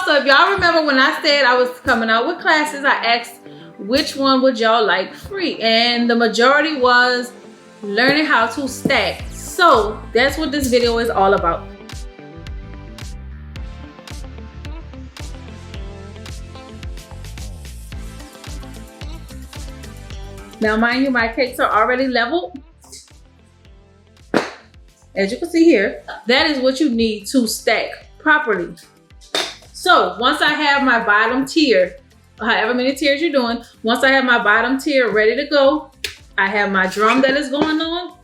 Also, if y'all remember when I said I was coming out with classes, I asked which one would y'all like free, and the majority was learning how to stack. So that's what this video is all about. Now, mind you, my cakes are already leveled. As you can see here, that is what you need to stack properly. So once I have my bottom tier, however many tiers you're doing, once I have my bottom tier ready to go, I have my drum that is going on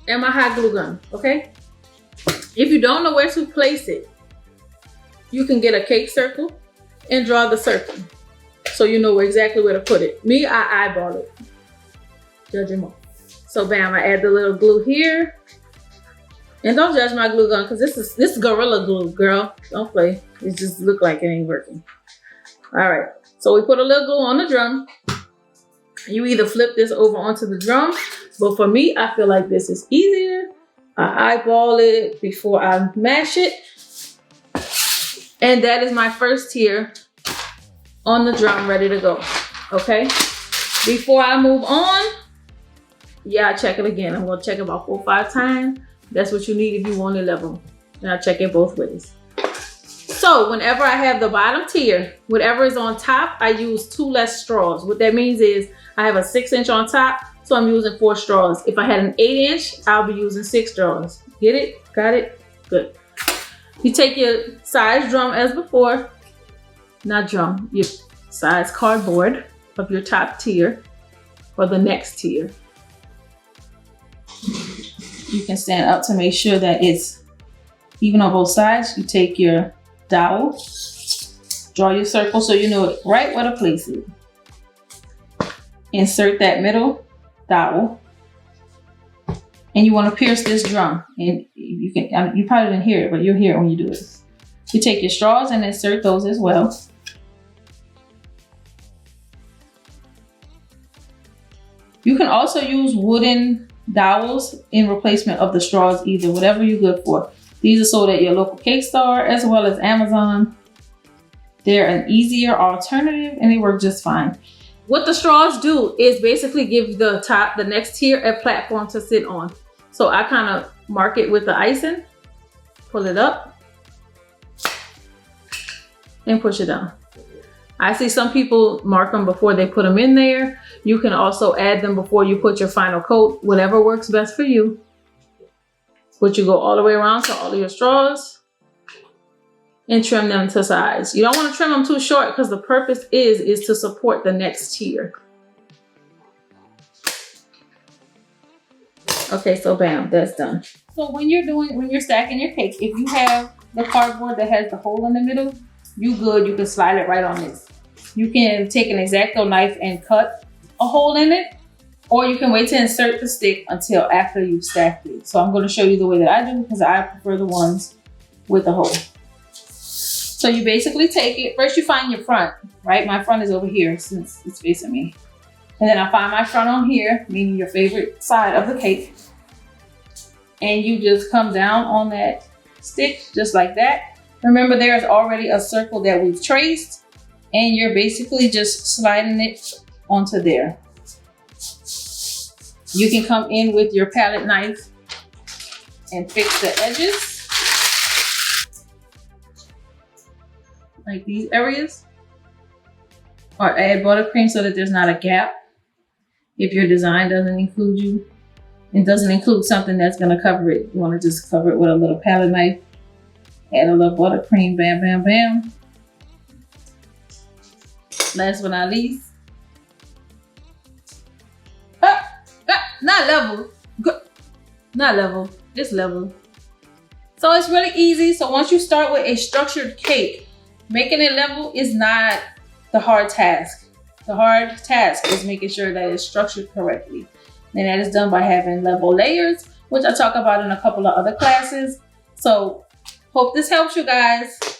and my hot glue gun, okay? If you don't know where to place it, you can get a cake circle and draw the circle so you know exactly where to put it. Me, I eyeball it. Judge him all. So bam, I add the little glue here. And don't judge my glue gun because this is Gorilla Glue, girl. Don't play. It just look like it ain't working. All right, so we put a little glue on the drum. You either flip this over onto the drum, but for me, I feel like this is easier. I eyeball it before I mash it. And that is my first tier on the drum ready to go, okay? Before I move on, yeah, I check it again. I'm gonna check it about 4 or 5 times. That's what you need if you want it level. And I check it both ways. So whenever I have the bottom tier, whatever is on top, I use 2 less straws. What that means is I have a 6-inch on top, so I'm using 4 straws. If I had an 8-inch, I'll be using 6 straws. Get it? Got it? Good. You take your size drum as before, not drum, your size cardboard of your top tier or the next tier. You can stand up to make sure that it's even on both sides. You take your dowel, draw your circle so you know right where to place it. Insert that middle dowel, and you want to pierce this drum. And you can, you probably didn't hear it, but you'll hear it when you do it. You take your straws and insert those as well. You can also use wooden dowels in replacement of the straws, either, whatever you're good for. These are sold at your local cake store as well as Amazon. They're an easier alternative and they work just fine. What the straws do is basically give the next tier a platform to sit on. So I kind of mark it with the icing, pull it up, and push it down. I see some people mark them before they put them in there. You can also add them before you put your final coat, whatever works best for you. But you go all the way around to all of your straws and trim them to size. You don't want to trim them too short because the purpose is to support the next tier. Okay, so bam, that's done. So when you're stacking your cake, if you have the cardboard that has the hole in the middle, you good, you can slide it right on this. You can take an X-Acto knife and cut a hole in it, or you can wait to insert the stick until after you've stacked it. So I'm going to show you the way that I do because I prefer the ones with the hole. So you basically take it, first you find your front, right? My front is over here since it's facing me. And then I find my front on here, meaning your favorite side of the cake. And you just come down on that stick just like that. Remember, there's already a circle that we've traced, and you're basically just sliding it onto there. You can come in with your palette knife and fix the edges, like these areas, or add buttercream so that there's not a gap. If your design doesn't include you, it doesn't include something that's gonna cover it, you wanna just cover it with a little palette knife. Add a little buttercream, bam, bam, bam. Last but not least, not level, not level, just level. So it's really easy. So once you start with a structured cake, making it level is not the hard task. The hard task is making sure that it's structured correctly. And that is done by having level layers, which I talk about in a couple of other classes. So hope this helps you guys.